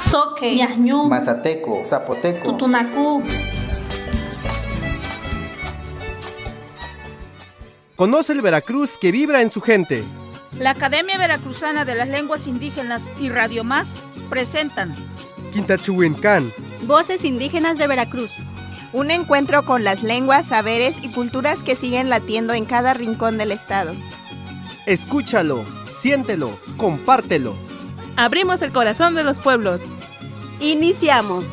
Soque, Ñañú, Mazateco, Zapoteco, Tutunacú. Conoce el Veracruz que vibra en su gente. La Academia Veracruzana de las Lenguas Indígenas y Radio Más presentan Quintachuhuincán, Voces Indígenas de Veracruz. Un encuentro con las lenguas, saberes y culturas que siguen latiendo en cada rincón del estado. Escúchalo, siéntelo, compártelo. Abrimos el corazón de los pueblos. Iniciamos.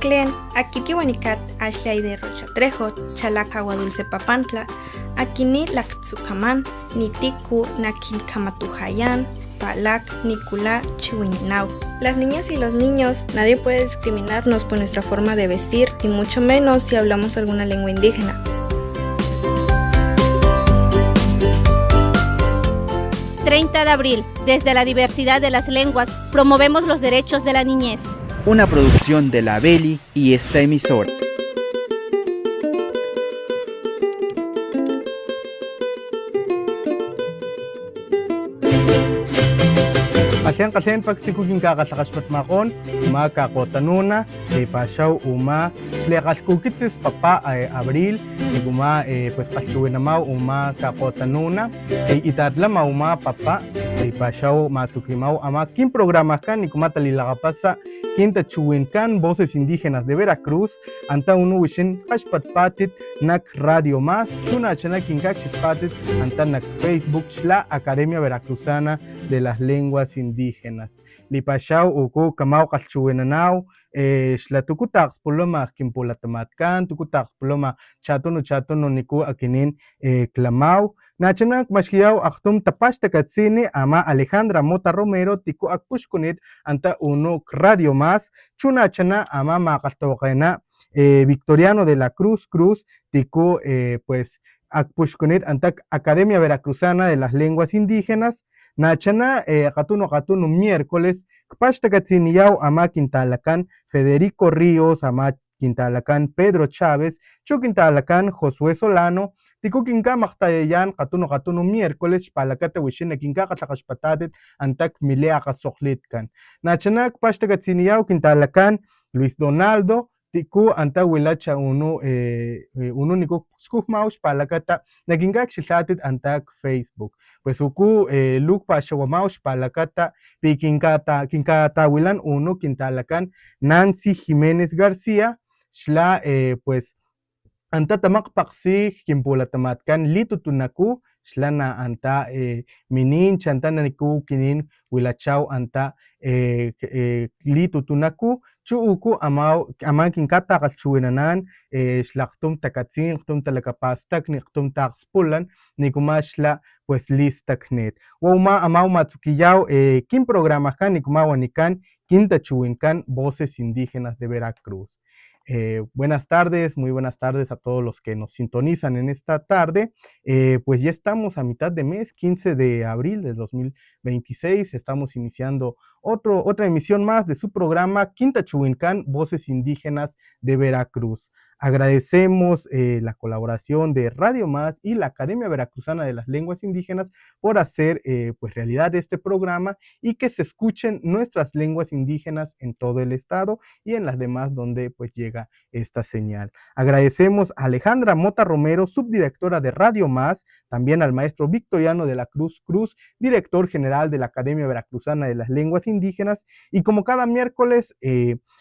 Clen, Akitiwanicat, Ashley de Rocha Trejo, Chalacagua Dulce Papantla, Akini Laktsukaman, Nitiku, Nakin Kamatuhayan, Palak, Nikula, Chihuinau. Las niñas y los niños, nadie puede discriminarnos por nuestra forma de vestir, y mucho menos si hablamos alguna lengua indígena. ...30 de abril, desde la diversidad de las lenguas, promovemos los derechos de la niñez. Una producción de la Beli y esta emisora. Kasyan pagsikukin kakasakaspat makon, makakotanuna, pasyaw uma, slekashkukitsis papa abril, iguma pues kachuenamaw uma kakotanuna, itatla uma papa, pasyaw matsukimaw ama kin programa kan ni kumatalilakapasa Quintachuhuincán, Voces Indígenas de Veracruz, anta unu wishin kashpatpatit nak Radio Más, chuna chana kinkachitpatit anta nak Facebook la Academia Veracruzana de las Lenguas Indígenas. Lipashaw uku kamau kalchuenanau, shla tukutax poloma kimpulatamatkan, tukutax poloma chatono niku akinin klamau. Nachanak mashkiyaw aktum tapashta katsini ama Alejandra Mota Romero tiku akpushkunit anta uno Radio Más, chuna chana ama makaltawakena Victoriano de la Cruz tiku pues akpushkunit antak Academia Veracruzana de las Lenguas Indígenas. Nachana katuno miércoles kpashta katsiniyaw ama Quintalacan Federico Ríos, ama Quintalacan Pedro Chávez, chu Quintalacan Josué Solano, tiku kinka maktayayan katuno miércoles palakata wishin kinka katlakashpatatit antak milea kasoklitkan. Nachana kpashta katsiniyaw Quintalacan Luis Donaldo, tiku anta wilacha uno niku skujmaush palakata nagingak xilatit antak Facebook. Pues uku luk paxawamaush palakata pi kinkatawilan uno kintalakan Nancy Jiménez García, xla pues anta tamakpaksij kinpulatamatkan litutunaku xlana anta minin chanta naniku kinin wilachaw anta litutunaku chu uku aman kinkatakgalchuwinanan xlaqtum takatzin qtum talakapastakni qtum taqspulan nikuma xla pues listaknet wa amaw matsukiyaw kinprogramajkan nikuma wanikan kintachuwinkan Voces Indígenas de Veracruz. Buenas tardes, muy buenas tardes a todos los que nos sintonizan en esta tarde. Pues ya estamos a mitad de mes, 15 de abril del 2026. Estamos iniciando otra emisión más de su programa Quintachuwincán, Voces Indígenas de Veracruz. Agradecemos la colaboración de Radio Más y la Academia Veracruzana de las Lenguas Indígenas por hacer pues realidad este programa y que se escuchen nuestras lenguas indígenas en todo el estado y en las demás donde pues llega esta señal. Agradecemos a Alejandra Mota Romero, subdirectora de Radio Más, también al maestro Victoriano de la Cruz Cruz, director general de la Academia Veracruzana de las Lenguas Indígenas, y como cada miércoles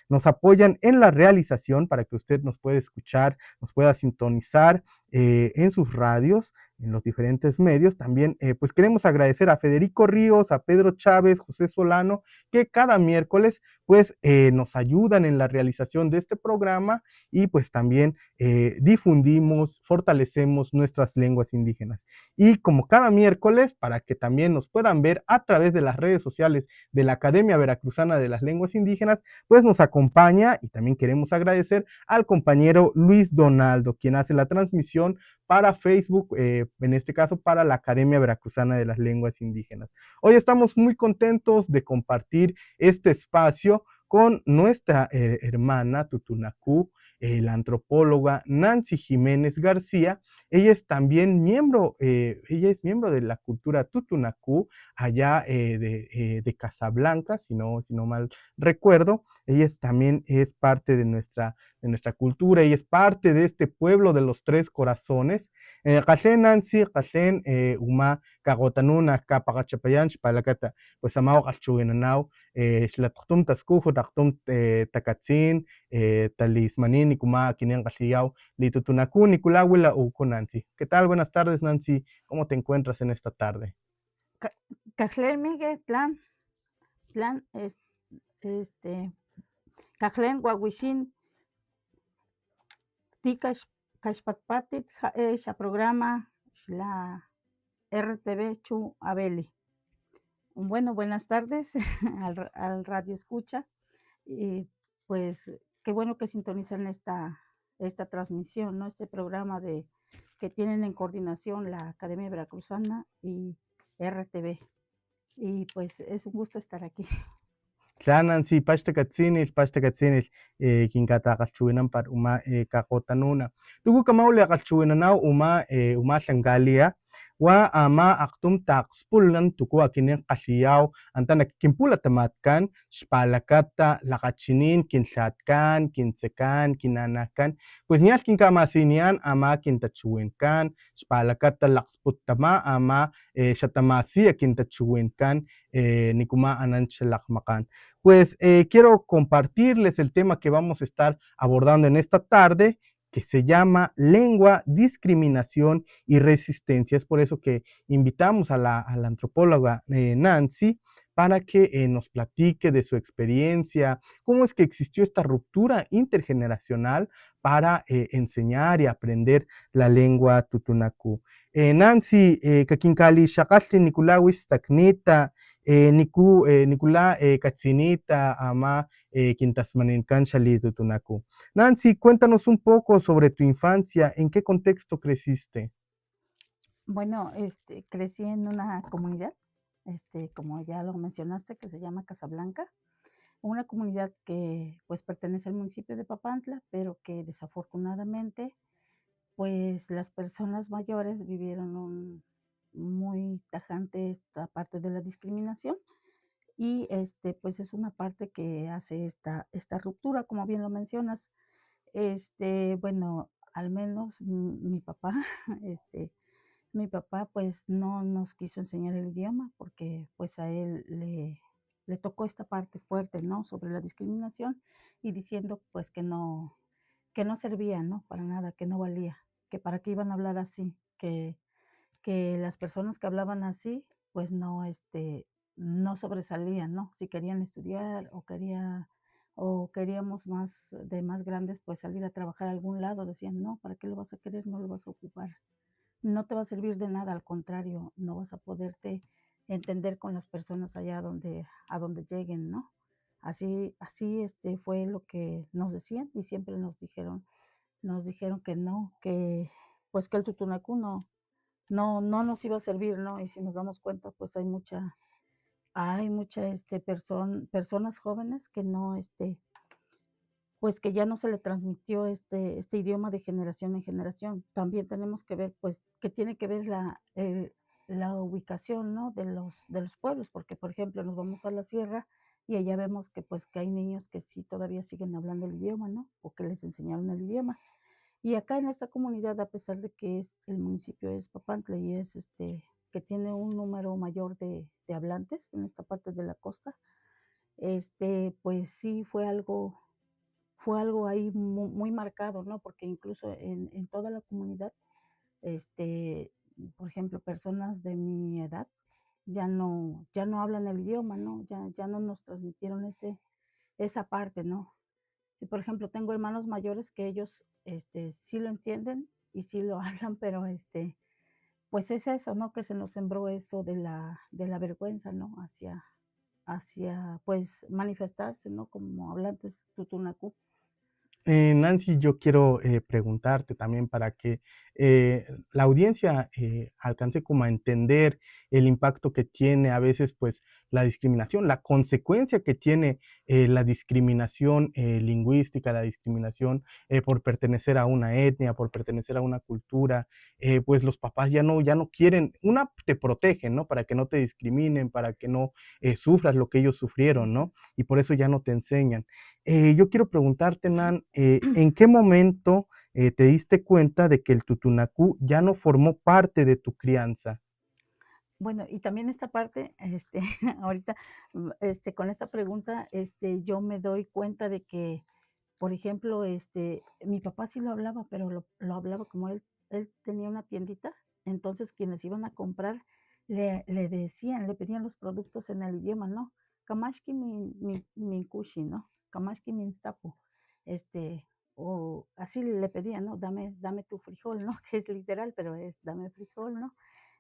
nos apoyan en la realización para que usted nos pueda escuchar, nos pueda sintonizar en sus radios, en los diferentes medios. También pues queremos agradecer a Federico Ríos, a Pedro Chávez, José Solano, que cada miércoles pues nos ayudan en la realización de este programa y pues también difundimos, fortalecemos nuestras lenguas indígenas. Y como cada miércoles, para que también nos puedan ver a través de las redes sociales de la Academia Veracruzana de las Lenguas Indígenas, pues nos acompaña y también queremos agradecer al compañero Luis Donaldo, quien hace la transmisión para Facebook, en este caso para la Academia Veracruzana de las Lenguas Indígenas. Hoy estamos muy contentos de compartir este espacio con nuestra hermana Tutunacú, la antropóloga Nancy Jiménez García. Ella es también miembro, de la cultura Tutunacú, allá de Casablanca, si no mal recuerdo. Ella también es parte de nuestra cultura y es parte de este pueblo de los tres corazones. Kashen Nancy, kashen uma kagotanuna kapagachapayan palakata, pues amao kachuenanao, xlatqtum taskujo, taqtum takatzin, talismanin, nikuma kinian kashiyao, litutunaku, nikulawila uko Nancy. ¿Qué tal? Buenas tardes, Nancy. ¿Cómo te encuentras en esta tarde? Cajlen Miguel, plan, Cajlen Guaguishin, Tika Kashpatpatit, programa, la RTV Chu Abeli. Bueno, buenas tardes al radio escucha. Y pues qué bueno que sintonizan esta transmisión, ¿no? Este programa que tienen en coordinación la Academia Veracruzana y RTV. Y pues es un gusto estar aquí. Claro, Nancy, pashtakatzinil, kinkataqalchuwinan par uma kakotanuna. Tuku kamauli aqalchuwinanaw uma tlangalia, wa ama aqtum taqspulan tuku akinin qaliyaw anta kinpulatamatkan, xpalakata laqachinin, kinlhatkan, kintsekan, kinanakan, pues nial kinkamasinian ama kintachuwinkan, xpalakata laqsputtama ama xatamasiya kintachuwinkan, nikuma anan xalaqmaqan. Pues quiero compartirles el tema que vamos a estar abordando en esta tarde, que se llama lengua, discriminación y resistencia. Es por eso que invitamos a la antropóloga Nancy para que nos platique de su experiencia, cómo es que existió esta ruptura intergeneracional para enseñar y aprender la lengua tutunacú. Nancy, kakinkali shaqalti nikulawis taknita, Nikula Katzinita Ama Quintasmaninkan Shali Tutunacú. Nancy, cuéntanos un poco sobre tu infancia, ¿en qué contexto creciste? Bueno, crecí en una comunidad, como ya lo mencionaste, que se llama Casablanca, una comunidad que pues pertenece al municipio de Papantla, pero que desafortunadamente pues las personas mayores vivieron muy tajante esta parte de la discriminación y pues es una parte que hace esta ruptura, como bien lo mencionas. Bueno, al menos mi papá, mi papá pues no nos quiso enseñar el idioma porque pues a él le tocó esta parte fuerte, ¿no? Sobre la discriminación y diciendo pues que no servía, ¿no? Para nada, que no valía, que para qué iban a hablar así, que las personas que hablaban así pues no, no sobresalían, ¿no? Si querían estudiar o queríamos más grandes, pues salir a trabajar a algún lado, decían, no, ¿para qué lo vas a querer? No lo vas a ocupar. No te va a servir de nada, al contrario, no vas a poderte entender con las personas allá a donde lleguen, ¿no? Así fue lo que nos decían y siempre nos dijeron que no, que pues que el tutunacú no nos iba a servir, ¿no? Y si nos damos cuenta, pues hay mucha personas jóvenes que no, pues que ya no se le transmitió este idioma de generación en generación. También tenemos que ver, pues, que tiene que ver la ubicación, ¿no? De los pueblos, porque, por ejemplo, nos vamos a la sierra y allá vemos que, pues, que hay niños que sí todavía siguen hablando el idioma, ¿no? O que les enseñaron el idioma. Y acá en esta comunidad, a pesar de que el municipio es Papantla y que tiene un número mayor de hablantes en esta parte de la costa, pues sí fue algo ahí muy marcado, ¿no? Porque incluso en toda la comunidad, este, por ejemplo, personas de mi edad ya no hablan el idioma, ¿no? Ya no nos transmitieron esa parte, ¿no? Y por ejemplo, tengo hermanos mayores que ellos, sí lo entienden y sí lo hablan, pero pues es eso, ¿no? Que se nos sembró eso de la vergüenza, ¿no? Hacia, pues, manifestarse, ¿no? Como hablantes tutunacú. Nancy, yo quiero preguntarte también para que la audiencia alcance como a entender el impacto que tiene a veces pues la discriminación, la consecuencia que tiene la discriminación lingüística, la discriminación por pertenecer a una etnia, por pertenecer a una cultura, pues los papás ya no quieren, te protegen, ¿no? Para que no te discriminen, para que no sufras lo que ellos sufrieron, ¿no? Y por eso ya no te enseñan. Yo quiero preguntarte, Nan, ¿en qué momento te diste cuenta de que el tutunacú ya no formó parte de tu crianza? Bueno, y también esta parte, ahorita, con esta pregunta, yo me doy cuenta de que, por ejemplo, mi papá sí lo hablaba, pero lo hablaba como él tenía una tiendita, entonces quienes iban a comprar le pedían los productos en el idioma, ¿no? Kamashki min kushi, ¿no? Kamashki min tapu. O así le pedían, ¿no? Dame tu frijol, ¿no? Que es literal, pero es dame frijol, ¿no?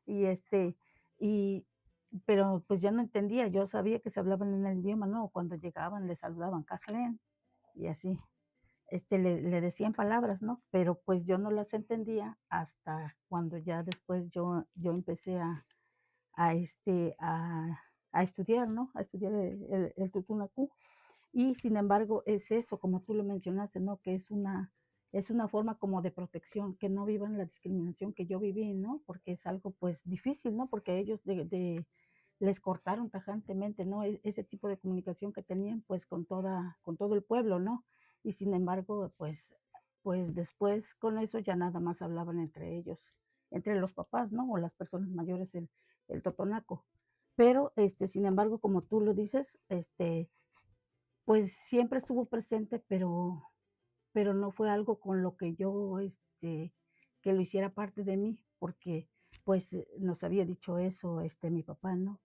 Y y, pero pues ya no entendía, yo sabía que se hablaban en el idioma, ¿no? Cuando llegaban le saludaban, Kajlen, y así, le decían palabras, ¿no? Pero pues yo no las entendía hasta cuando ya después yo empecé a, este, a, a estudiar, ¿no? A estudiar el tutunacú. Y sin embargo, es eso, como tú lo mencionaste, ¿no? Que es una forma como de protección, que no vivan la discriminación que yo viví, ¿no? Porque es algo pues difícil, ¿no? Porque ellos les cortaron tajantemente, ¿no? Ese tipo de comunicación que tenían pues con todo el pueblo, ¿no? Y sin embargo, pues después con eso ya nada más hablaban entre ellos, entre los papás, ¿no? O las personas mayores, el totonaco. Pero, sin embargo, como tú lo dices, pues siempre estuvo presente, pero no fue algo con lo que yo, que lo hiciera parte de mí, porque pues nos había dicho eso, mi papá, ¿no?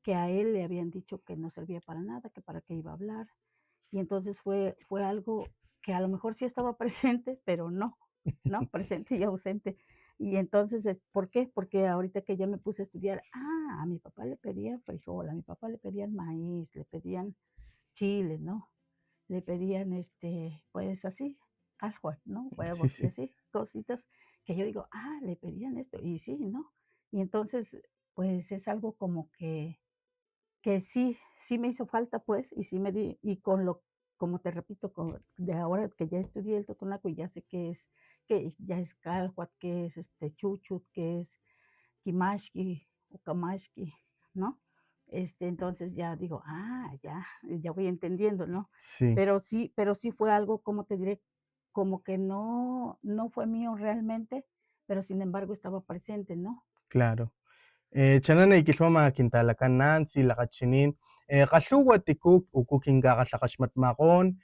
Que a él le habían dicho que no servía para nada, que para qué iba a hablar. Y entonces fue algo que a lo mejor sí estaba presente, pero no, ¿no? Presente y ausente. Y entonces, ¿por qué? Porque ahorita que ya me puse a estudiar, a mi papá le pedían frijol, a mi papá le pedían maíz, le pedían chile, ¿no? Le pedían, pues así, ajuar, ¿no? Sí, Huevos y sí. así, cositas que yo digo, le pedían esto, y sí, ¿no? Y entonces, pues es algo como que sí me hizo falta, pues, y sí me di, y como te repito, de ahora que ya estudié el totonaco y ya sé que ya es calhuat, que es chuchut, que es Kimashki o Kamashki, ¿no? Entonces ya digo, ya voy entendiendo, ¿no? Sí. Pero sí fue algo, como te diré, como que no fue mío realmente, pero sin embargo estaba presente, ¿no? Claro. Chanana ikilhuama kintalakan Nancy laqachinin qalhuwa tikuk uku kinkaqatlaqaxmatmaqon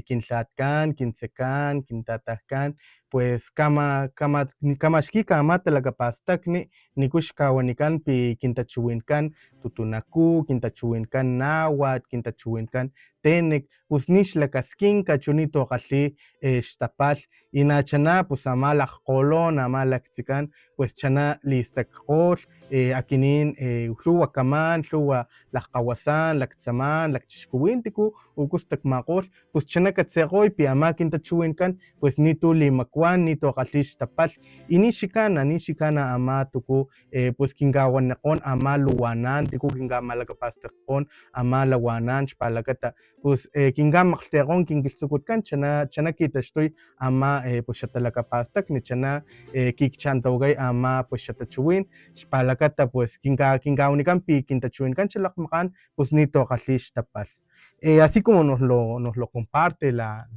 kintlatkan, kintsekan, kintatahkan, pues kamaxkika ama talakapastakni nikux kawanikanpi kintachiwinkan tutunaku, kintachiwinkan náhuatl, kintachiwinkan tenek, pues nixlakaskinka chunito qalhi xtapal y nachana pues ama lajqolon, ama laktzikan, pues chana listakqol akinin lhuwa kaman, lhuwa lajqawasan, laktzaman, lakchixkuwintiku ukus takmaqol, pues chana katsekgoypi ama kintachiwinkan, pues nitu limakuan, nitu qalhi xtapal y nixikana ama tuku pues kinkawanikgon ama luwanan, tiku kinkamalakapastakgon ama lawanan xpalakata pues kinkamakgtekgon kinkiltzukutkan chana kitaxtuy ama pues xatalakapastakni chana kikchantawakay ama pues xatachiwin xpalakata pues kinkawanikanpi kintachiwinkan xalakgmakgan pues nito qalhi xtapal. Así como nos lo comparte la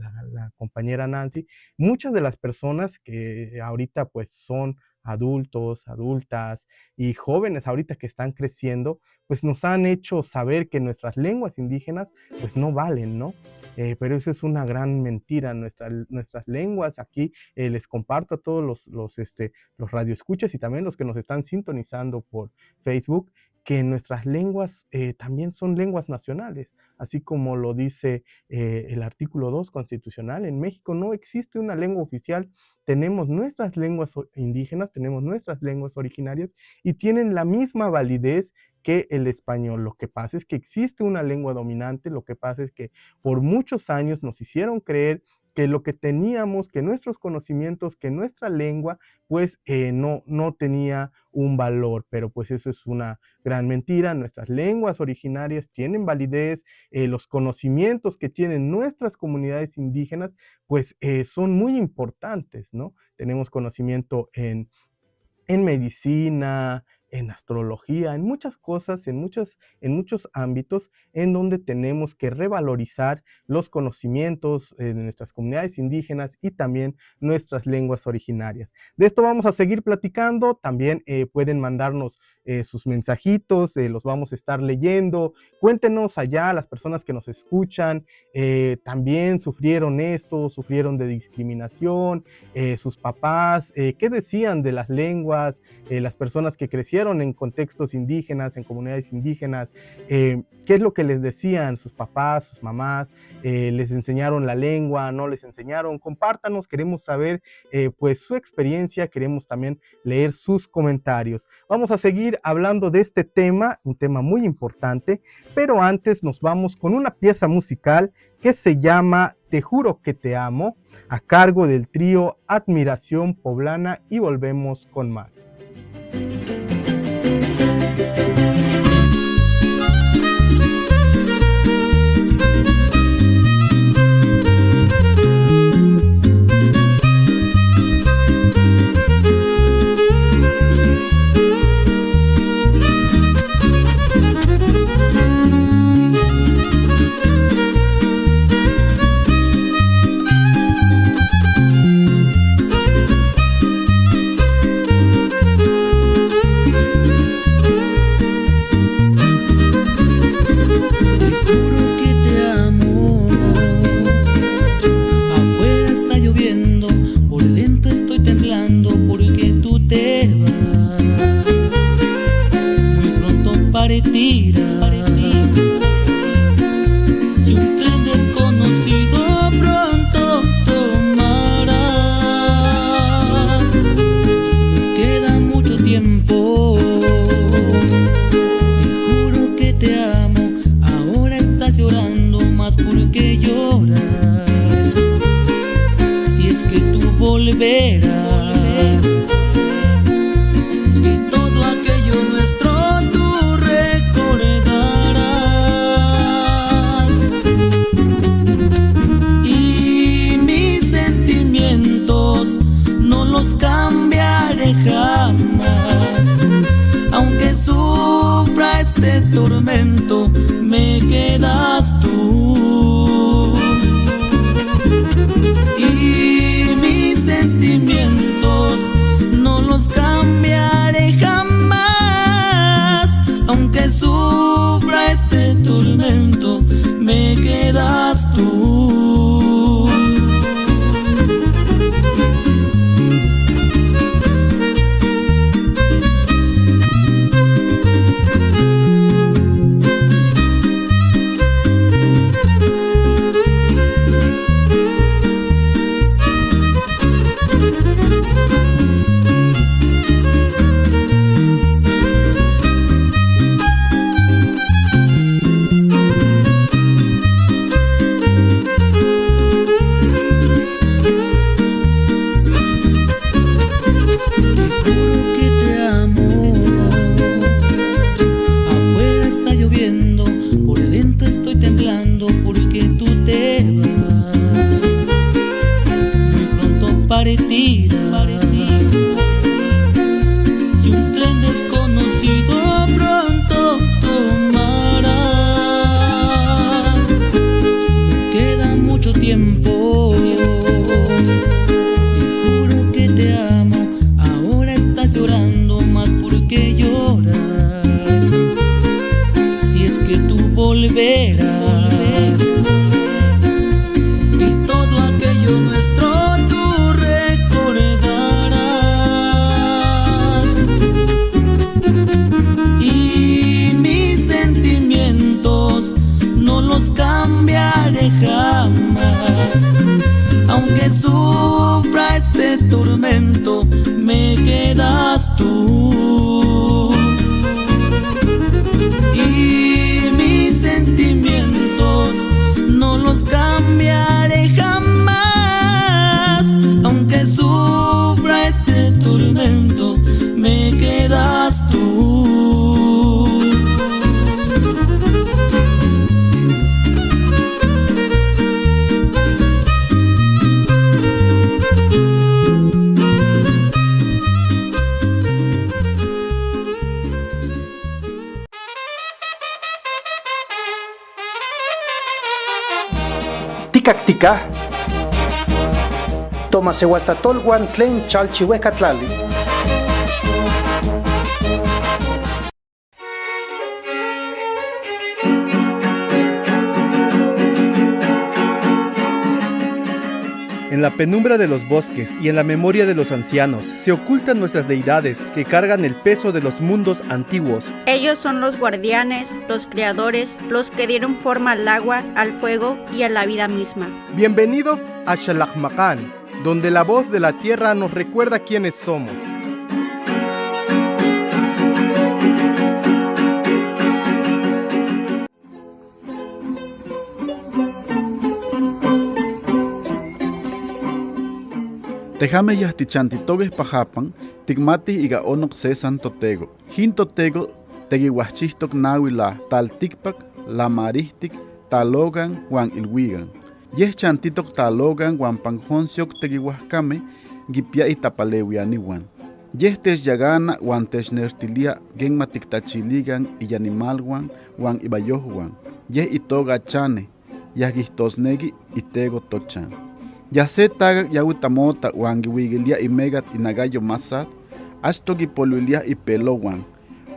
compañera Nancy, muchas de las personas que ahorita pues son adultos, adultas y jóvenes ahorita que están creciendo, pues nos han hecho saber que nuestras lenguas indígenas pues no valen, ¿no? Pero eso es una gran mentira. Nuestras lenguas aquí, les comparto a todos los radioescuchas y también los que nos están sintonizando por Facebook, que nuestras lenguas también son lenguas nacionales, así como lo dice el artículo 2 constitucional. En México no existe una lengua oficial, tenemos nuestras lenguas indígenas, tenemos nuestras lenguas originarias y tienen la misma validez que el español. Lo que pasa es que existe una lengua dominante, lo que pasa es que por muchos años nos hicieron creer que lo que teníamos, que nuestros conocimientos, que nuestra lengua, pues no tenía un valor, pero pues eso es una gran mentira. Nuestras lenguas originarias tienen validez, los conocimientos que tienen nuestras comunidades indígenas, pues son muy importantes, ¿no? Tenemos conocimiento en medicina, en astrología, en muchas cosas, en muchos ámbitos en donde tenemos que revalorizar los conocimientos de nuestras comunidades indígenas y también nuestras lenguas originarias. De esto vamos a seguir platicando, también pueden mandarnos sus mensajitos, los vamos a estar leyendo. Cuéntenos allá, las personas que nos escuchan, también sufrieron esto, sufrieron de discriminación, sus papás, ¿qué decían de las lenguas? Las personas que crecieron en contextos indígenas, en comunidades indígenas, ¿qué es lo que les decían sus papás, sus mamás? ¿Les enseñaron la lengua? ¿No les enseñaron? Compártanos, queremos saber pues su experiencia, queremos también leer sus comentarios. Vamos a seguir hablando de este tema, un tema muy importante, pero antes nos vamos con una pieza musical que se llama Te juro que te amo, a cargo del trío Admiración Poblana, y volvemos con más. Tormento, me quedas tú. llorando porque tú te vas. Muy pronto partirás. Y un tren desconocido pronto tomará. No queda mucho tiempo. Te juro que te amo. Ahora estás llorando más porque lloras. Si es que tú volverás. Y todo aquello nuestro tú recordarás. Y mis sentimientos no los cambiaré jamás. Aunque sufra este tormento, me quedas tú. Y mis sentimientos no los cambiaré jamás. Aunque sufra este tormento, me quedas tú. Ticactica Tomasehualtatolhuan tlen chalchihuecatlali. En la penumbra de los bosques y en la memoria de los ancianos se ocultan nuestras deidades que cargan el peso de los mundos antiguos. Ellos son los guardianes, los creadores, los que dieron forma al agua, al fuego y a la vida misma. Bienvenidos a Xalakmakan, donde la voz de la tierra nos recuerda quiénes somos. Tejame yahtichantitogues pajapan, tigmati iga onok sesan totego. Hin totego tegihuachihtok nawila, taltikpak, lamarihtik, talogan, wan ilwigan. Yeh chantitok talogan, wan panjonsiok tegihuahkame, gipia itapalewianiwan. Yeh techyagana, wan technertilia, genmatiktachiligan, iyanimalwan, wan ibayohwan. Yeh itoga chane, yahgihtosnegi itego tochan. Yase tagak yawitamota wan giwigilia imegat inagayo masat, ashto gipoluilia ipelowan,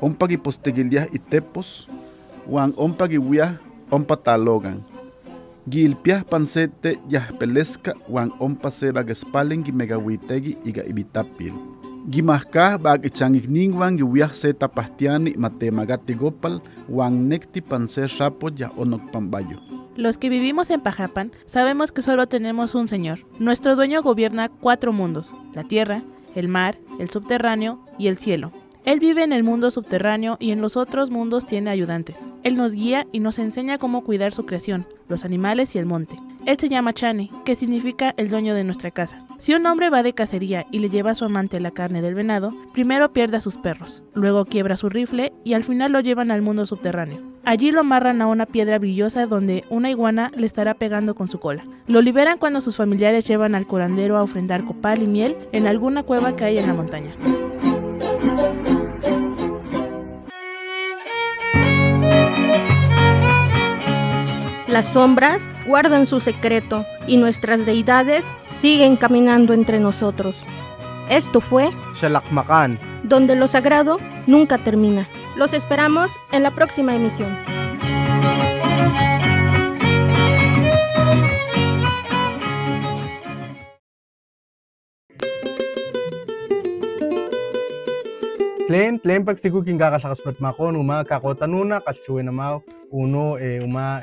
ompa gipostegilia itepos, wan ompa giwiah ompa talogan. Gilpiah pansete yahpeleska wan ompa seba gespalen gimegawitegi iga ibitapil. Gimahkah bag ichangigninwan giwiah se tapahtiani matemagati gopal wan nekti panse rapo ya onok pambayo. Los que vivimos en Pajapan sabemos que solo tenemos un Señor. Nuestro dueño gobierna 4 mundos: la tierra, el mar, el subterráneo y el cielo. Él vive en el mundo subterráneo y en los otros mundos tiene ayudantes. Él nos guía y nos enseña cómo cuidar su creación, los animales y el monte. Él se llama Chane, que significa el dueño de nuestra casa. Si un hombre va de cacería y le lleva a su amante la carne del venado, primero pierde a sus perros, luego quiebra su rifle y al final lo llevan al mundo subterráneo. Allí lo amarran a una piedra brillosa donde una iguana le estará pegando con su cola. Lo liberan cuando sus familiares llevan al curandero a ofrendar copal y miel en alguna cueva que hay en la montaña. Las sombras guardan su secreto y nuestras deidades siguen caminando entre nosotros. Esto fue Xalakmakan, donde lo sagrado nunca termina. Los esperamos en la próxima emisión. Tlen paksiku kinkakalakasmatmakon uma kakotanuna kalchuenamao uno uma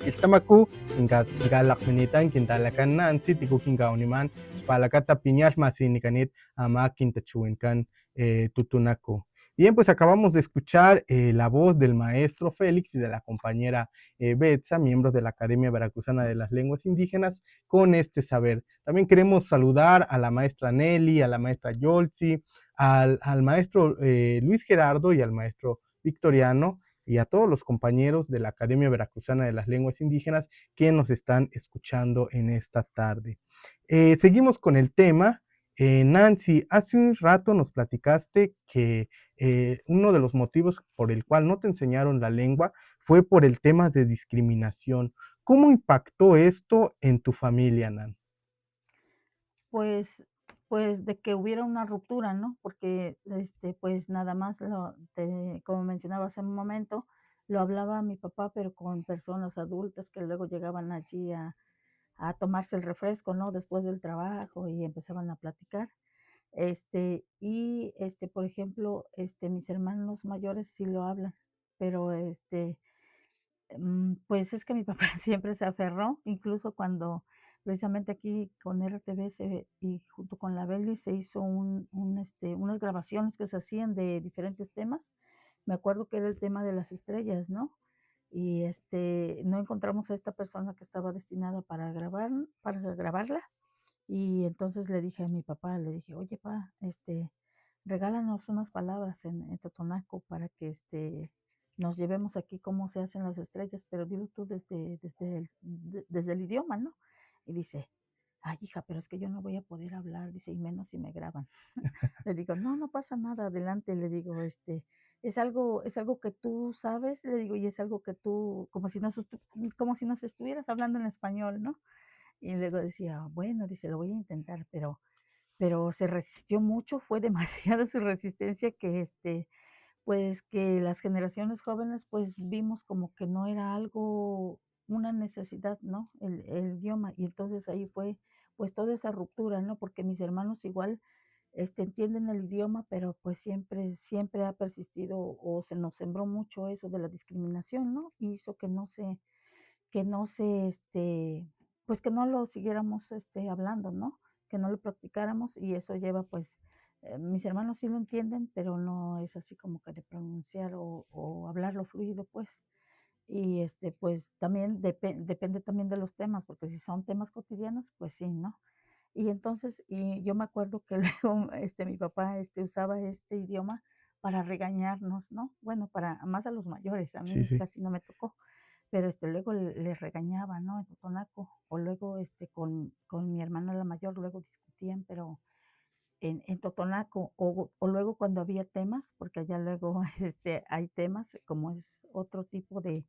iltamaku kinkalakminitan kintalakan na ansi tiku kinkauniman spalakata piñal masinikanit ama kintachuenkan tutunaku. Bien, pues acabamos de escuchar la voz del maestro Félix y de la compañera Betsa, miembros de la Academia Veracruzana de las Lenguas Indígenas, con este saber. También queremos saludar a la maestra Nelly, a la maestra Yoltzi, al maestro Luis Gerardo y al maestro Victoriano, y a todos los compañeros de la Academia Veracruzana de las Lenguas Indígenas que nos están escuchando en esta tarde. Seguimos con el tema. Nancy, hace un rato nos platicaste que uno de los motivos por el cual no te enseñaron la lengua fue por el tema de discriminación. ¿Cómo impactó esto en tu familia, Nan? Pues de que hubiera una ruptura, ¿no? Porque pues nada más como mencionaba hace un momento, lo hablaba mi papá, pero con personas adultas que luego llegaban allí a tomarse el refresco, ¿no? Después del trabajo y empezaban a platicar. Por ejemplo, mis hermanos mayores sí lo hablan, pero pues es que mi papá siempre se aferró, incluso cuando precisamente aquí con RTV y junto con la Beli se hizo unas grabaciones que se hacían de diferentes temas. Me acuerdo que era el tema de las estrellas, ¿no? Y no encontramos a esta persona que estaba destinada para grabarla. Y entonces le dije a mi papá, le dije, oye, pa, regálanos unas palabras en totonaco para que nos llevemos aquí cómo se hacen las estrellas, pero dilo tú desde el idioma, ¿no? Y dice, ay, hija, pero es que yo no voy a poder hablar, dice, y menos si me graban. Le digo, no pasa nada, adelante, le digo, es algo que tú sabes, le digo, y es algo que tú, como si nos estuvieras hablando en español, ¿no? Y luego decía, bueno, dice, lo voy a intentar, pero se resistió mucho, fue demasiada su resistencia que pues que las generaciones jóvenes pues vimos como que no era algo, una necesidad, ¿no? El idioma, y entonces ahí fue pues toda esa ruptura, ¿no? Porque mis hermanos igual entienden el idioma, pero pues siempre ha persistido o se nos sembró mucho eso de la discriminación, ¿no? Y hizo que no se pues que no lo siguiéramos hablando, ¿no? Que no lo practicáramos, y eso lleva pues mis hermanos sí lo entienden, pero no es así como que de pronunciar o hablarlo fluido, pues. Y pues también depende también de los temas, porque si son temas cotidianos, pues sí, ¿no? Y entonces, y yo me acuerdo que luego mi papá usaba este idioma para regañarnos, ¿no? Bueno, más a los mayores, a mí Sí. casi no me tocó, pero luego les regañaba, ¿no? En totonaco, o luego con mi hermana la mayor luego discutían, pero en totonaco, o luego cuando había temas, porque allá luego hay temas, como es otro tipo de,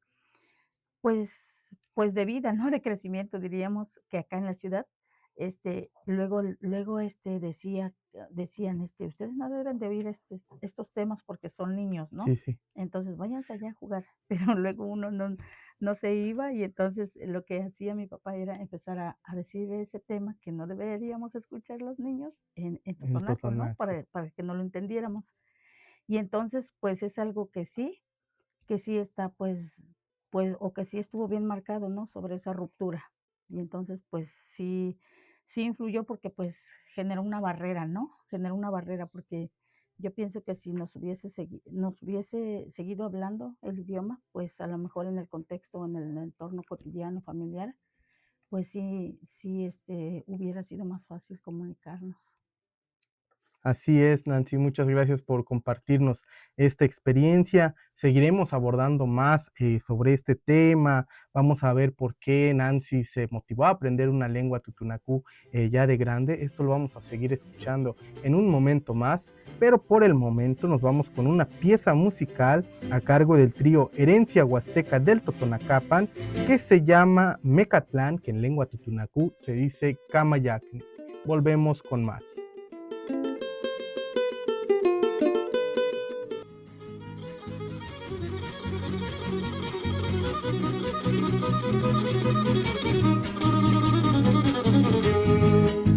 pues de vida, ¿no? De crecimiento, diríamos, que acá en la ciudad, luego decían, ustedes no deben de oír estos temas porque son niños, ¿no? Sí. Entonces váyanse allá a jugar, pero luego uno no se iba, y entonces lo que hacía mi papá era empezar a decir ese tema que no deberíamos escuchar los niños en totonaco, ¿no? Para que no lo entendiéramos. Y entonces, pues es algo que sí está, pues, o que sí estuvo bien marcado, ¿no? Sobre esa ruptura. Y entonces, pues sí influyó porque pues generó una barrera, ¿no? Generó una barrera porque yo pienso que si nos hubiese seguido hablando el idioma, pues a lo mejor en el contexto, en el entorno cotidiano, familiar, pues sí hubiera sido más fácil comunicarnos. Así es, Nancy, muchas gracias por compartirnos esta experiencia. Seguiremos abordando más sobre este tema. Vamos a ver por qué Nancy se motivó a aprender una lengua tutunacú ya de grande. Esto lo vamos a seguir escuchando en un momento más, pero por el momento nos vamos con una pieza musical a cargo del trío Herencia Huasteca del Totonacapan, que se llama Mecatlán, que en lengua tutunacú se dice Camayacni. Volvemos con más.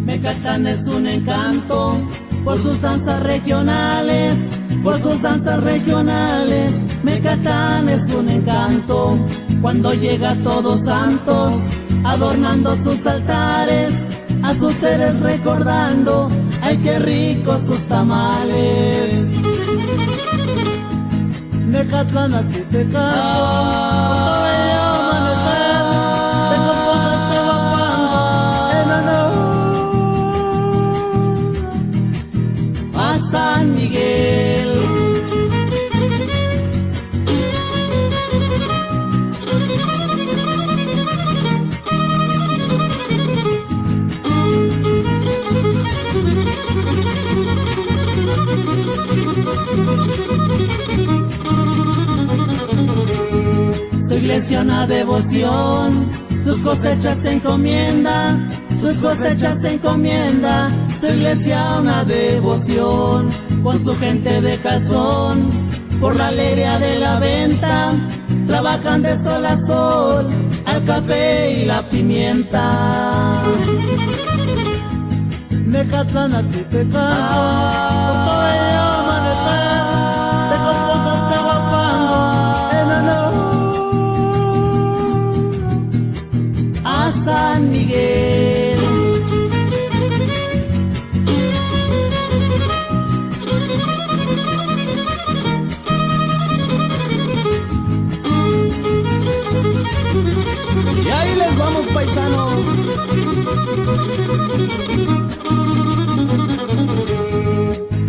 Mecatlán es un encanto por sus danzas regionales, Mecatlán es un encanto cuando llega Todos Santos, adornando sus altares, a sus seres recordando, ay qué ricos sus tamales. Mecatlán, a ti te canto, bello amanecer, te composaste guapando, a San Miguel. iglesia una devoción, sus cosechas se encomienda, sus cosechas se encomienda, su iglesia una devoción, con su gente de calzón, por la alegría de la venta, trabajan de sol a sol, al café y la pimienta. Mecatlán a ti te canto, por todo el amanecer, te composas de guapango, en honor a San Miguel. Y ahí les vamos, paisanos.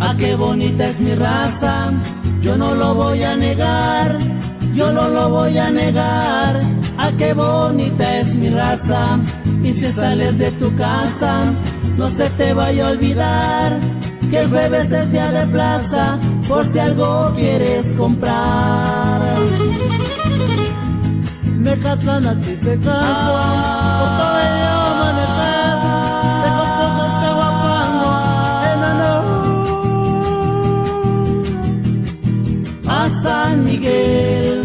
Ah, qué bonita es mi raza, yo no lo voy a negar, yo no lo voy a negar. Ah, qué bonita es mi raza, y si sales de tu casa, no se te vaya a olvidar que el jueves es día de plaza, por si algo quieres comprar. Mecatlán a ti te canto, por todo el amanecer, te composas de guapango, en honor a San Miguel.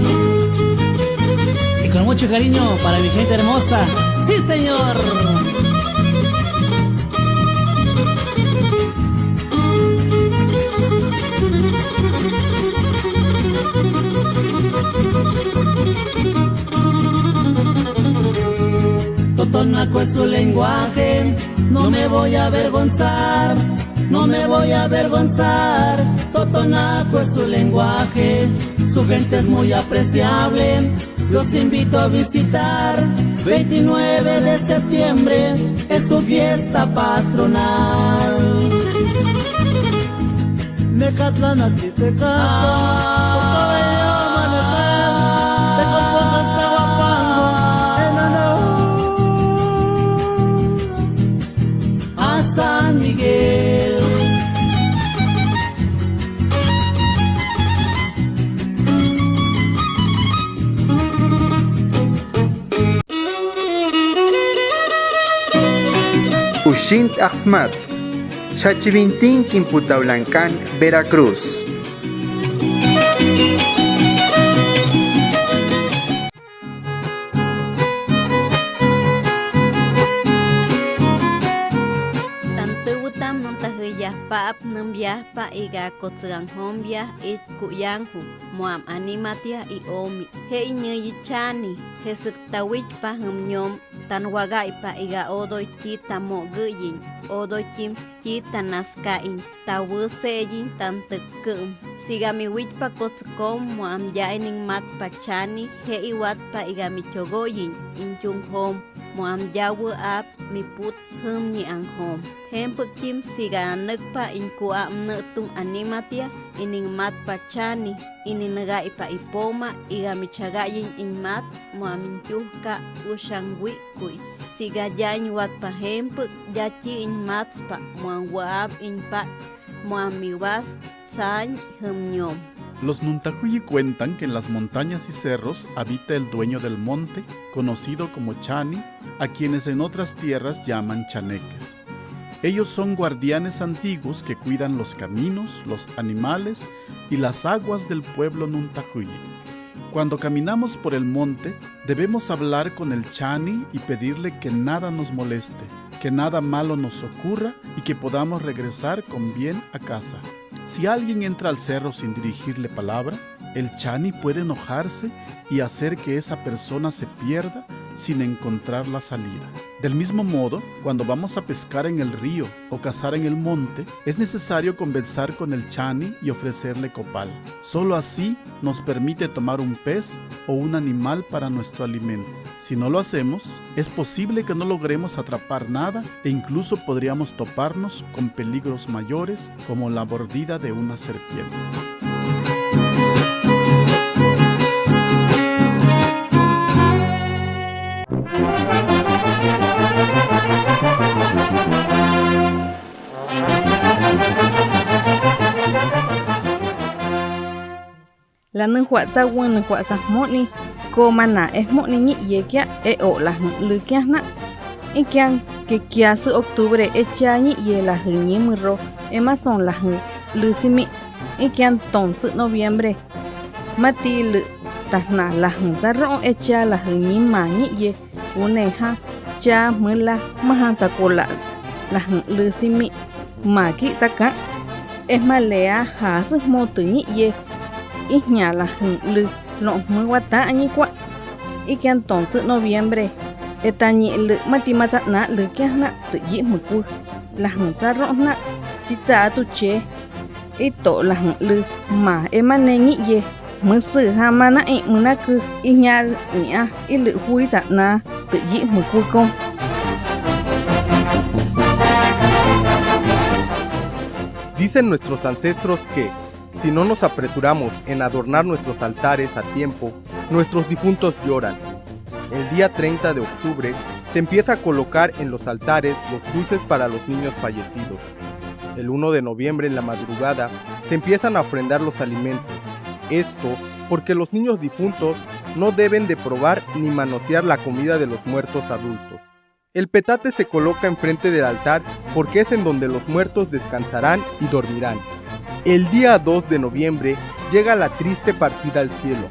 Y con mucho cariño para mi gente hermosa. ¡Sí, señor! Totonaco es su lenguaje, no me voy a avergonzar, no me voy a avergonzar. Totonaco es su lenguaje, su gente es muy apreciable, los invito a visitar. 29 de septiembre es su fiesta patronal. Mecatlán a ti te canto, por todo el amanecer, te composas de guapango, en honor a San Miguel. Ushint Axmat, Xachivintín Quimputaulancan, Veracruz. Paap nambiah pa iga kotsang hombiah it kuyanghu muam animatia I omi he nyi chani he sektawich pa humnyom tanwagai pa iga odoy chita mo guyin odoy chim chita naskain tawu sejin tantekum sigami wich pa kotskom muam jaining mat pa chani he iwat pa iga michogoyin inchung hom muam jawu ap mi put hum nyi ang hom hem pekim siga nagpa in kuam netung animatia ining mat pa chani ini naga ipa ipoma iga michagayin in mat muam juhka usangwi kui siga jain wat pa hempek jachi in mat pa muam waab in pa muam miwas san hum nyom. Los Nuntajuyi cuentan que en las montañas y cerros habita el dueño del monte, conocido como Chani, a quienes en otras tierras llaman chaneques. Ellos son guardianes antiguos que cuidan los caminos, los animales y las aguas del pueblo Nuntajuyi. Cuando caminamos por el monte, debemos hablar con el Chani y pedirle que nada nos moleste, que nada malo nos ocurra y que podamos regresar con bien a casa. Si alguien entra al cerro sin dirigirle palabra, el Chani puede enojarse y hacer que esa persona se pierda sin encontrar la salida. Del mismo modo, cuando vamos a pescar en el río o cazar en el monte, es necesario conversar con el Chani y ofrecerle copal. Solo así nos permite tomar un pez o un animal para nuestro alimento. Si no lo hacemos, es posible que no logremos atrapar nada e incluso podríamos toparnos con peligros mayores como la mordida de una serpiente. La nâng họa ra quân nâng họa ra mốt ni Iko mana esmo niñi yekia o la lukiana. Ikian que kiasu octubre echani ye la hñi muro emason la lusimi. Ikian tonsu noviembre. Mati tahna la zarro echa la hñi mani ye uneja cha mula mahansa kola la lusimi maki taka es malea has motuni ye ihña la lu no muwata añikwa y que entonces noviembre etañi lu matimasa na lu kiana tu yi muku la zarro na chitsa tu che y to la lu ma emaneni ye musu hamana e munaku ihña nia y lu huiza na tu yi muku con. Dicen nuestros ancestros que, si no nos apresuramos en adornar nuestros altares a tiempo, nuestros difuntos lloran. El día 30 de octubre se empieza a colocar en los altares los dulces para los niños fallecidos. El 1 de noviembre en la madrugada se empiezan a ofrendar los alimentos. Esto porque los niños difuntos no deben de probar ni manosear la comida de los muertos adultos. El petate se coloca enfrente del altar porque es en donde los muertos descansarán y dormirán. El día 2 de noviembre llega la triste partida al cielo.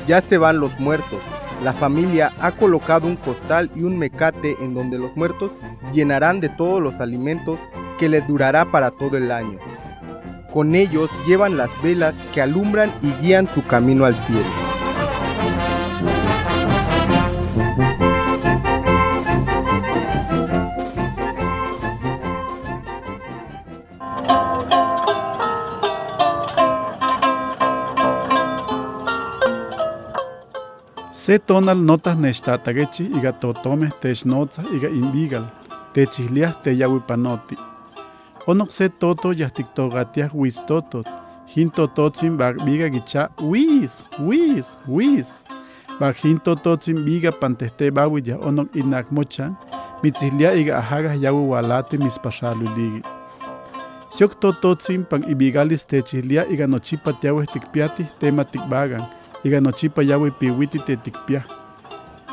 Ya se van los muertos. La familia ha colocado un costal y un mecate en donde los muertos llenarán de todos los alimentos que les durará para todo el año. Con ellos llevan las velas que alumbran y guían su camino al cielo. Se tonal notas nechtatagechi iga totome technotza iga invigal, techihliah teyawipanoti. Onok se toto yahtiktogatiah wistotot, hintototzin viga gicha wis. Hintototzin viga panteste bawi ya onok inak mochan, mitzihliah iga ahagas yawi walate mispashaluligi. Siok tototzin pan ibigalis techihliah iga nochipa tiawes tikpiati tema tikbagan. Iga nochipa yawi piwiti te tikpia.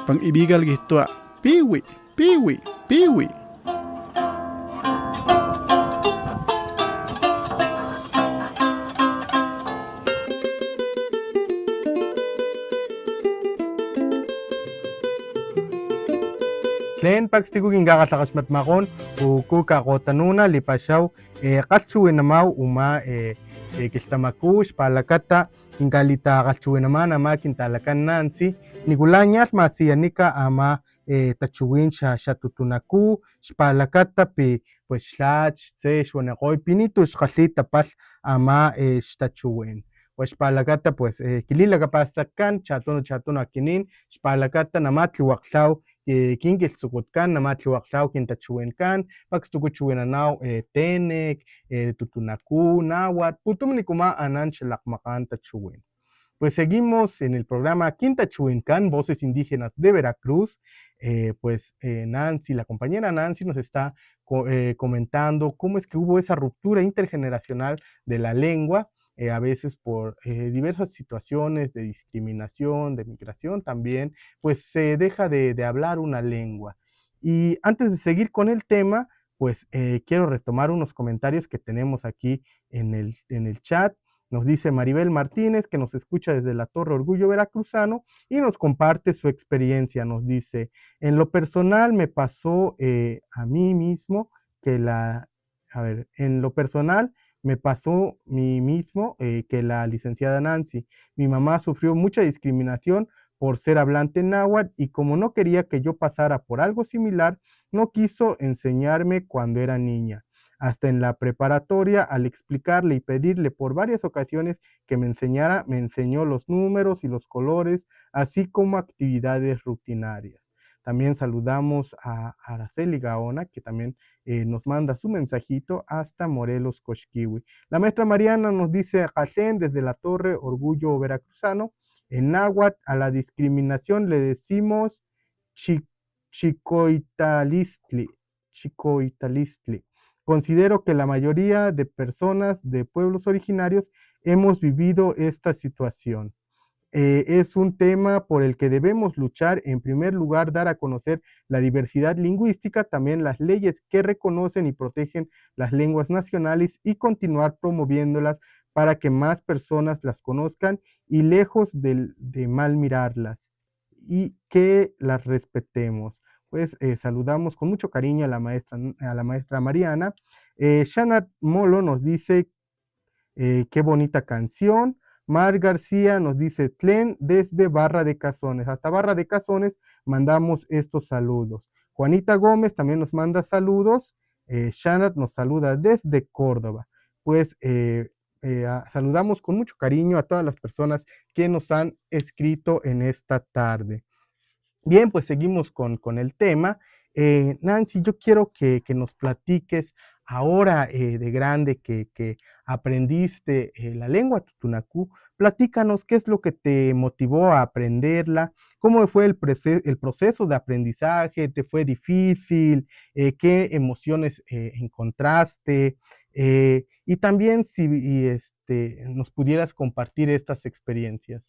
Pang ibigal gihtua, piwi. Tlen pakstiku gingaga tlaqaxmat maqon ukuka qotanuna lipashaw qalchuwinamaw uma kiltamakush palakata inkalita qalchuwinaman ama kintalakan nansi nikulañal masiyanika ama tachuwin xatutunaku xpalakata pi pues xlach tse xuanaqoy pinitu xqalli tapal ama xtachuwin. Xpalakata pues kililakapasakan chatono akinin xpalakata namatliwaqtlaw kinkiltzukutkan namatliwaqtlaw kintachuwinkan pakstukuchuwinanaw tenek, tutunaku, náhuatl, putumnikuma anan xalaqmaqan tachuwin. Pues seguimos en el programa Quintachuincán, Voces Indígenas de Veracruz. Nancy, la compañera Nancy nos está comentando cómo es que hubo esa ruptura intergeneracional de la lengua, a veces por diversas situaciones de discriminación, de migración también, pues se deja de hablar una lengua. Y antes de seguir con el tema, pues quiero retomar unos comentarios que tenemos aquí en el chat. Nos dice Maribel Martínez, que nos escucha desde la Torre Orgullo Veracruzano y nos comparte su experiencia. Nos dice, en lo personal me pasó a mí mismo que que la licenciada Nancy. Mi mamá sufrió mucha discriminación por ser hablante náhuatl y como no quería que yo pasara por algo similar, no quiso enseñarme cuando era niña. Hasta en la preparatoria, al explicarle y pedirle por varias ocasiones que me enseñara, me enseñó los números y los colores, así como actividades rutinarias. También saludamos a Araceli Gaona, que también nos manda su mensajito hasta Morelos, Coxquihui. La maestra Mariana nos dice, Jalen, desde la Torre Orgullo Veracruzano, en náhuatl a la discriminación le decimos chicoitalistli. Considero que la mayoría de personas de pueblos originarios hemos vivido esta situación. es un tema por el que debemos luchar. En primer lugar, dar a conocer la diversidad lingüística, también las leyes que reconocen y protegen las lenguas nacionales y continuar promoviéndolas para que más personas las conozcan y lejos de mal mirarlas y que las respetemos. Pues saludamos con mucho cariño a la maestra Mariana. Shanat Molo nos dice qué bonita canción. Mar García nos dice Tlen desde Barra de Cazones. Hasta Barra de Cazones mandamos estos saludos. Juanita Gómez también nos manda saludos. Shanat nos saluda desde Córdoba. Pues saludamos con mucho cariño a todas las personas que nos han escrito en esta tarde. Bien, pues seguimos con el tema. Nancy, yo quiero que nos platiques ahora de grande que aprendiste la lengua tutunacú. Platícanos qué es lo que te motivó a aprenderla, cómo fue el proceso de aprendizaje, te fue difícil, qué emociones encontraste, y también si nos pudieras compartir estas experiencias.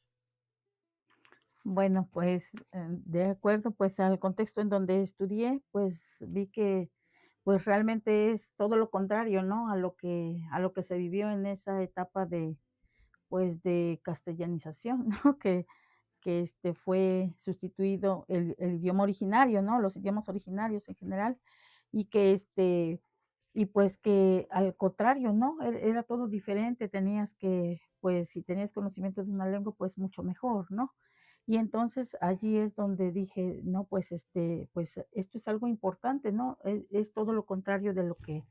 Bueno, pues de acuerdo pues al contexto en donde estudié, pues vi que pues realmente es todo lo contrario, ¿no? A lo que se vivió en esa etapa de pues de castellanización, ¿no? Que fue sustituido el idioma originario, ¿no? Los idiomas originarios en general, y que y pues que al contrario, ¿no? Era todo diferente, tenías que, pues si tenías conocimiento de una lengua, pues mucho mejor, ¿no? Y entonces allí es donde dije, no, pues pues esto es algo importante, ¿no? Es todo lo contrario de lo que,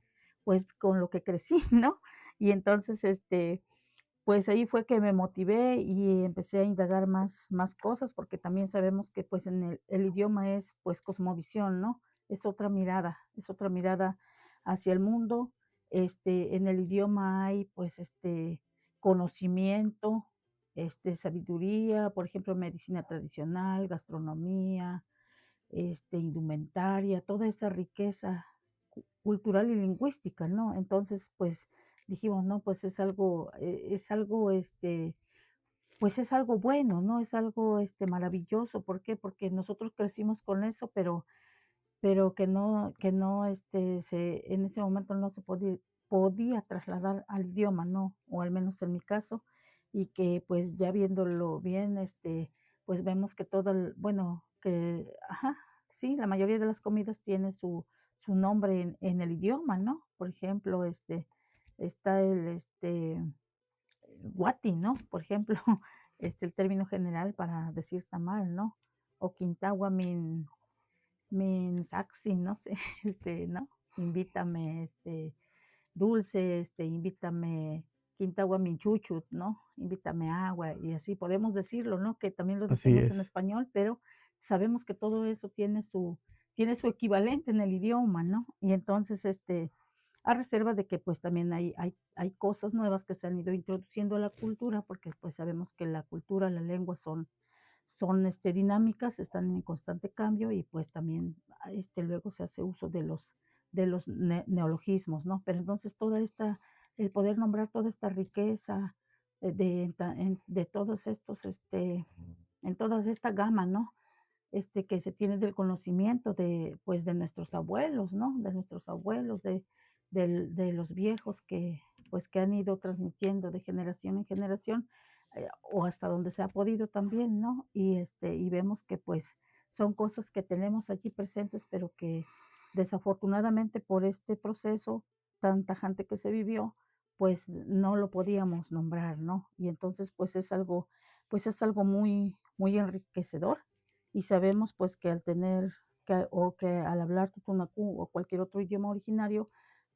pues con lo que crecí, ¿no? Y entonces pues ahí fue que me motivé y empecé a indagar más cosas, porque también sabemos que pues en el idioma es pues cosmovisión, ¿no? Es otra mirada hacia el mundo. En el idioma hay pues conocimiento, sabiduría, por ejemplo, medicina tradicional, gastronomía, indumentaria, toda esa riqueza cultural y lingüística, ¿no? Entonces, pues dijimos, no, pues es algo, pues es algo bueno, ¿no? Es algo maravilloso. ¿Por qué? Porque nosotros crecimos con eso, pero que no, en ese momento no se podía trasladar al idioma, ¿no? O al menos en mi caso, y que pues ya viéndolo bien, pues vemos que sí, la mayoría de las comidas tiene su nombre en el idioma, ¿no? Por ejemplo, está el guati, ¿no? Por ejemplo, el término general para decir tamal, ¿no? O quintagua min saxi, no sé, ¿no? Invítame, dulce, invítame quintagua min chuchut, ¿no? Invítame agua, y así podemos decirlo, ¿no? Que también lo Así decimos en es. español, pero sabemos que todo eso tiene su equivalente en el idioma, ¿no? Y entonces, a reserva de que pues también hay cosas nuevas que se han ido introduciendo a la cultura, porque pues sabemos que la cultura, la lengua son dinámicas, están en constante cambio, y pues también luego se hace uso de los neologismos, ¿no? Pero entonces el poder nombrar toda esta riqueza de todos estos, en toda esta gama, ¿no? Que se tiene del conocimiento de nuestros abuelos, ¿no? De nuestros abuelos, de los viejos que han ido transmitiendo de generación en generación, o hasta donde se ha podido también, ¿no? Y vemos que pues son cosas que tenemos allí presentes, pero que desafortunadamente por este proceso tan tajante que se vivió, pues no lo podíamos nombrar, ¿no? Y entonces pues es algo muy, muy enriquecedor, y sabemos pues que al tener que al hablar tutunacú o cualquier otro idioma originario,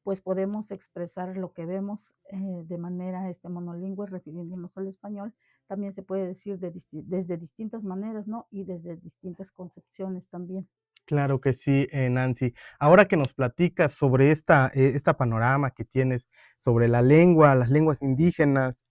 pues podemos expresar lo que vemos de manera monolingüe, refiriéndonos al español. También se puede decir desde distintas maneras, ¿no? Y desde distintas concepciones también. Claro que sí, Nancy. Ahora que nos platicas sobre esta panorama que tienes sobre la lengua, las lenguas indígenas,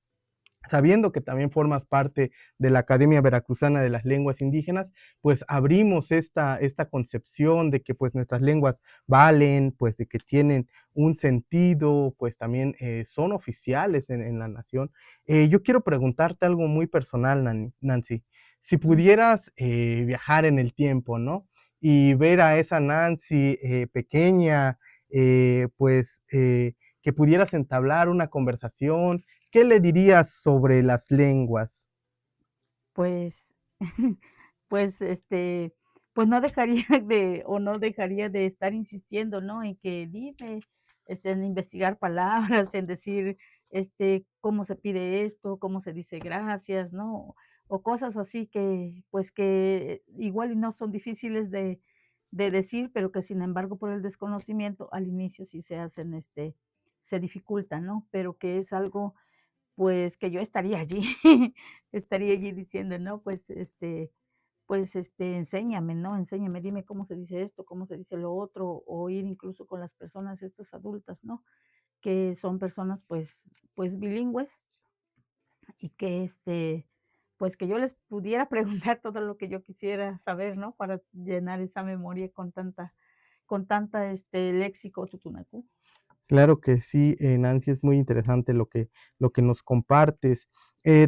sabiendo que también formas parte de la Academia Veracruzana de las Lenguas Indígenas, pues abrimos esta concepción de que pues nuestras lenguas valen, pues de que tienen un sentido, pues también son oficiales en la nación. Yo quiero preguntarte algo muy personal, Nancy. Si pudieras viajar en el tiempo, ¿no? Y ver a esa Nancy pequeña, que pudieras entablar una conversación, ¿qué le dirías sobre las lenguas? Pues, pues, pues no dejaría de estar insistiendo, ¿no? En que dime, en investigar palabras, en decir, cómo se pide esto, cómo se dice gracias, ¿no? O cosas así que, pues que igual y no son difíciles de decir, pero que sin embargo por el desconocimiento al inicio sí se hacen, se dificultan, ¿no? Pero que es algo pues que yo estaría allí, estaría allí diciendo, no, enséñame, ¿no? Enséñame, dime cómo se dice esto, cómo se dice lo otro, o ir incluso con las personas estas adultas, ¿no? Que son personas, pues bilingües y que, pues que yo les pudiera preguntar todo lo que yo quisiera saber, ¿no? Para llenar esa memoria con tanta, léxico tutunacú. Claro que sí, Nancy, es muy interesante lo que nos compartes.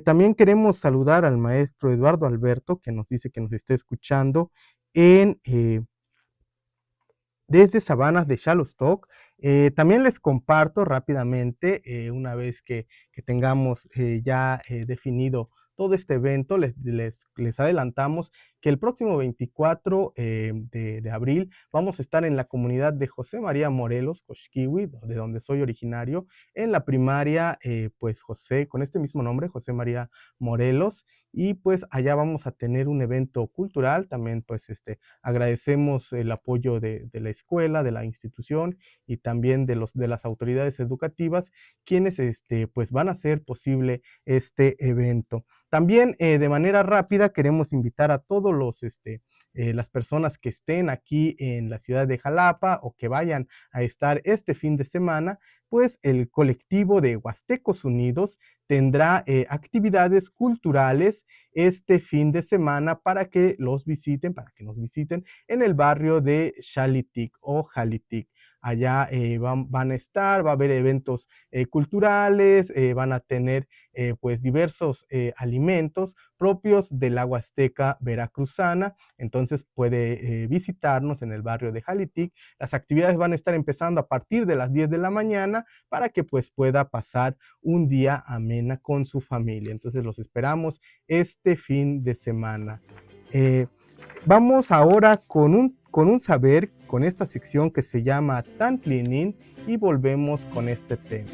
También queremos saludar al maestro Eduardo Alberto, que nos dice que nos está escuchando desde Sabanas de Xalostoc. También les comparto rápidamente, una vez que tengamos ya definido todo este evento, les adelantamos que el próximo 24 de abril vamos a estar en la comunidad de José María Morelos, Coxquihui, de donde soy originario, en la primaria, pues José, con este mismo nombre, José María Morelos, y pues allá vamos a tener un evento cultural. También pues agradecemos el apoyo de la escuela, de la institución y también de las autoridades educativas, quienes pues van a hacer posible este evento. También de manera rápida queremos invitar a todos las personas que estén aquí en la ciudad de Jalapa o que vayan a estar este fin de semana, pues el colectivo de Huastecos Unidos tendrá actividades culturales este fin de semana para que nos visiten en el barrio de Xalitic o Jalitic. Allá van a estar, va a haber eventos culturales, van a tener pues diversos alimentos propios de la Huasteca veracruzana. Entonces puede visitarnos en el barrio de Jalitic. Las actividades van a estar empezando a partir de las 10 de la mañana para que pues pueda pasar un día amena con su familia. Entonces los esperamos este fin de semana. Vamos ahora con un saber, con esta sección que se llama Tantlinin, y volvemos con este tema.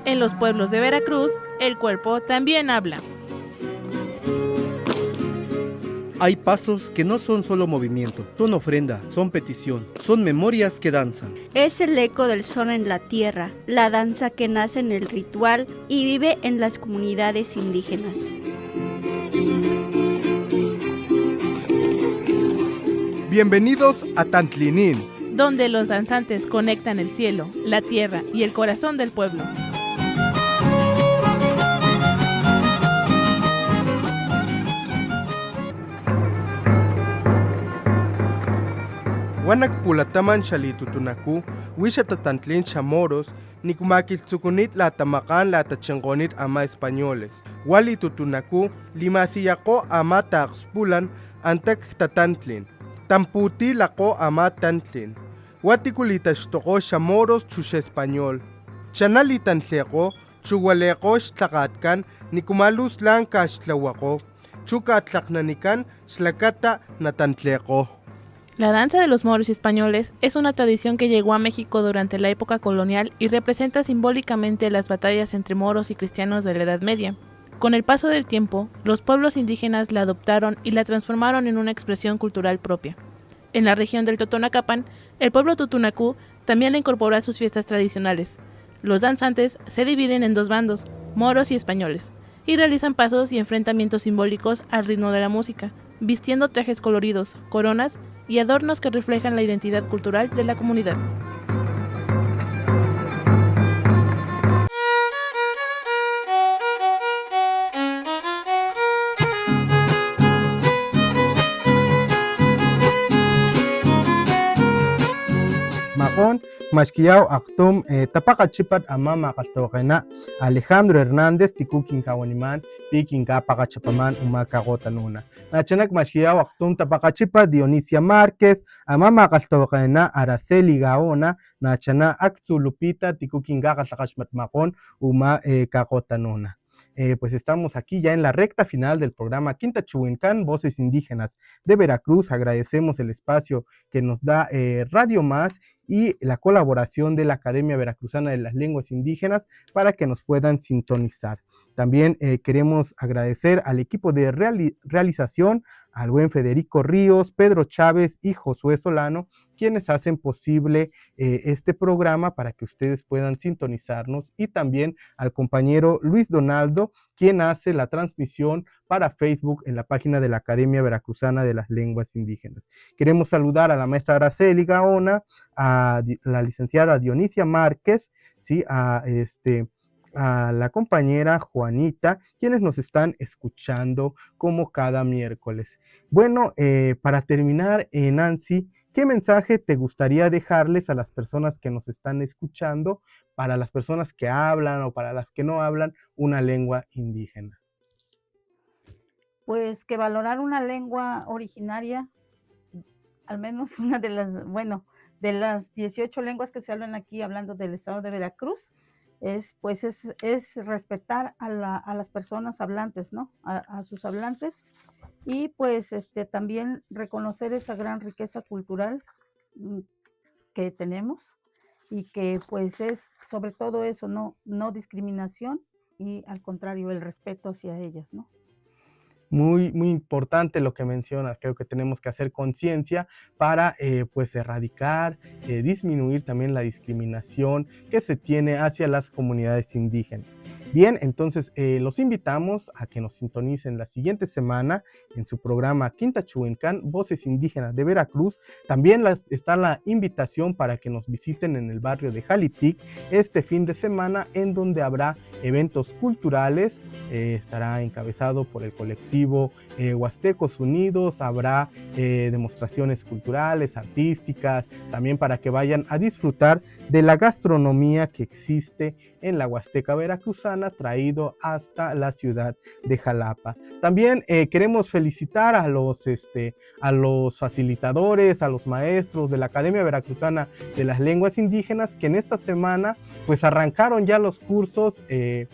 En los pueblos de Veracruz, el cuerpo también habla. Hay pasos que no son solo movimiento, son ofrenda, son petición, son memorias que danzan. Es el eco del son en la tierra, la danza que nace en el ritual y vive en las comunidades indígenas. Bienvenidos a Tantlinin, donde los danzantes conectan el cielo, la tierra y el corazón del pueblo. Wanakpulataman Xalitutunacu, Wishatatantlen Chamoros, Nikumakiltsukunit la tamakan la tachingonit ama españoles. Walitutunacu, Limasiyako ama taxpulan, antak tatantlen. Tamputi lako ama tantlen. Watikulitastoko Chamoros chush español. Chanalitantleko, chuwaleko xtlakatkan, Nikumalus lan kaxtlawako. Chukatlaknanikan, xlakata natantleko. La danza de los moros y españoles es una tradición que llegó a México durante la época colonial y representa simbólicamente las batallas entre moros y cristianos de la Edad Media. Con el paso del tiempo, los pueblos indígenas la adoptaron y la transformaron en una expresión cultural propia. En la región del Totonacapan, el pueblo tutunacú también la incorporó a sus fiestas tradicionales. Los danzantes se dividen en dos bandos, moros y españoles, y realizan pasos y enfrentamientos simbólicos al ritmo de la música, vistiendo trajes coloridos, coronas y adornos que reflejan la identidad cultural de la comunidad. Mahon, Mashkiao Actum, Tapakachipat Amama Katokena, Alejandro Hernández, Tikukin Kawaniman, Pikin Kapakachapaman, Umakagotanuna. Nachanak Mashkiao Actum, Tapakachipa, Dionisia Márquez, Amama Katokena, Araceli Gaona, Nachana Akzulupita, Tikukin Kakashmat Mahon, Kagotanuna. Pues estamos aquí ya en la recta final del programa Quinta Chuhuincán, Voces Indígenas de Veracruz. Agradecemos el espacio que nos da Radio Más y la colaboración de la Academia Veracruzana de las Lenguas Indígenas para que nos puedan sintonizar. También queremos agradecer al equipo de realización, al buen Federico Ríos, Pedro Chávez y Josué Solano, quienes hacen posible este programa para que ustedes puedan sintonizarnos, y también al compañero Luis Donaldo, quien hace la transmisión para Facebook en la página de la Academia Veracruzana de las Lenguas Indígenas. Queremos saludar a la maestra Araceli Gaona, a la licenciada Dionisia Márquez, ¿sí? a la compañera Juanita, quienes nos están escuchando como cada miércoles. Bueno, para terminar, Nancy, ¿qué mensaje te gustaría dejarles a las personas que nos están escuchando, para las personas que hablan o para las que no hablan una lengua indígena? Pues que valorar una lengua originaria, al menos una de las, bueno, de las 18 lenguas que se hablan aquí, hablando del estado de Veracruz, es respetar a las personas hablantes, ¿no? A sus hablantes, y pues también reconocer esa gran riqueza cultural que tenemos, y que pues es sobre todo eso, no discriminación, y al contrario, el respeto hacia ellas, ¿no? Muy, muy importante lo que mencionas. Creo que tenemos que hacer conciencia para pues erradicar, disminuir también la discriminación que se tiene hacia las comunidades indígenas. Bien, entonces los invitamos a que nos sintonicen la siguiente semana en su programa Quinta Chuhuincán, Voces Indígenas de Veracruz. También está la invitación para que nos visiten en el barrio de Jalitic este fin de semana, en donde habrá eventos culturales. Estará encabezado por el colectivo Huastecos Unidos. Habrá demostraciones culturales, artísticas, también para que vayan a disfrutar de la gastronomía que existe en la Huasteca Veracruzana, traído hasta la ciudad de Jalapa. También queremos felicitar a los facilitadores, a los maestros de la Academia Veracruzana de las Lenguas Indígenas, que en esta semana pues arrancaron ya los cursos de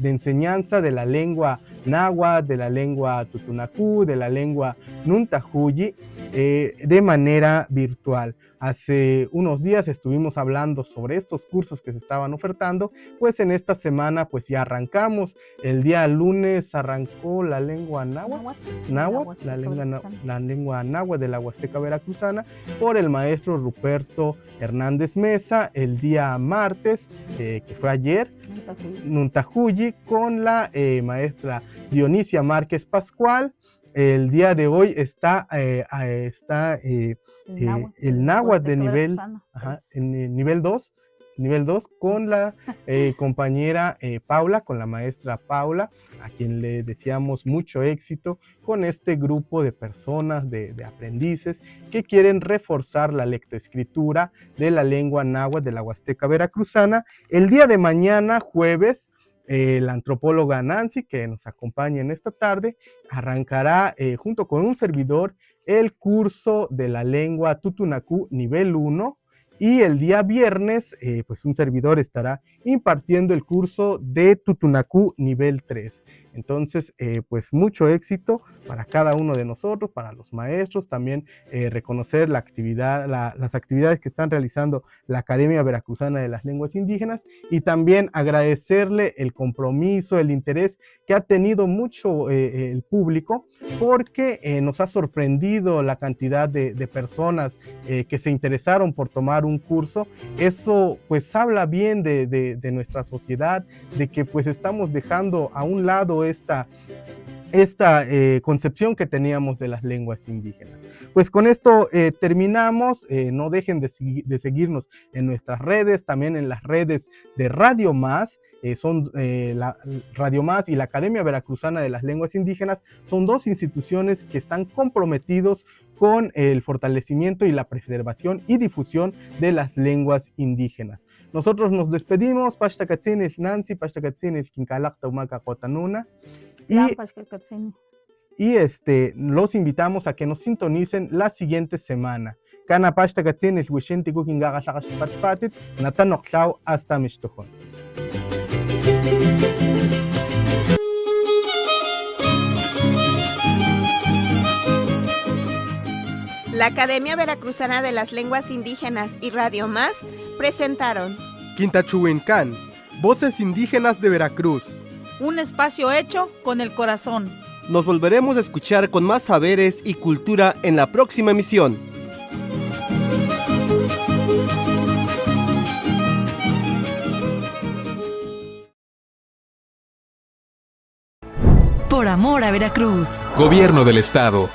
enseñanza de la lengua náhuatl, de la lengua tutunacú, de la lengua nuntahuyi, de manera virtual. Hace unos días estuvimos hablando sobre estos cursos que se estaban ofertando, pues en esta semana pues ya arrancamos. El día lunes arrancó la lengua náhuatl, la lengua náhuatl de la Huasteca Veracruzana, por el maestro Ruperto Hernández Mesa. El día martes, que fue ayer, nuntahuyi, con la maestra Dionisia Márquez Pascual. El día de hoy está el náhuatl de nivel, en nivel 2, con la compañera Paula, con la maestra Paula, a quien le deseamos mucho éxito con este grupo de personas, de aprendices que quieren reforzar la lectoescritura de la lengua náhuatl de la Huasteca Veracruzana. El día de mañana, jueves, la antropóloga Nancy, que nos acompaña en esta tarde, arrancará junto con un servidor el curso de la lengua tutunacú nivel 1, y el día viernes pues un servidor estará impartiendo el curso de tutunacú nivel 3. Entonces pues mucho éxito para cada uno de nosotros, para los maestros. También reconocer las actividades que están realizando la Academia Veracruzana de las Lenguas Indígenas, y también agradecerle el compromiso, el interés que ha tenido mucho el público, porque nos ha sorprendido la cantidad de personas que se interesaron por tomar un curso. Eso pues habla bien de nuestra sociedad, de que pues estamos dejando a un lado esta concepción que teníamos de las lenguas indígenas. Pues con esto terminamos. No dejen de seguirnos en nuestras redes, también en las redes de Radio Más. Son la Radio Más y la Academia Veracruzana de las Lenguas Indígenas. Son dos instituciones que están comprometidos con el fortalecimiento y la preservación y difusión de las lenguas indígenas. Nosotros nos despedimos. Pashtakatzinis Nancy, Pashtakatzinis Kinkalakta Umaka Kotanuna. Y los invitamos a que nos sintonicen la siguiente semana. Kana Pashtakatzinis Wishinti Kukingaga Shakashpatpatit, Natanoklau hasta Mishtojon. La Academia Veracruzana de las Lenguas Indígenas y Radio Más presentaron Quintachuhuincán, Voces Indígenas de Veracruz. Un espacio hecho con el corazón. Nos volveremos a escuchar con más saberes y cultura en la próxima emisión. Por amor a Veracruz. Gobierno del Estado.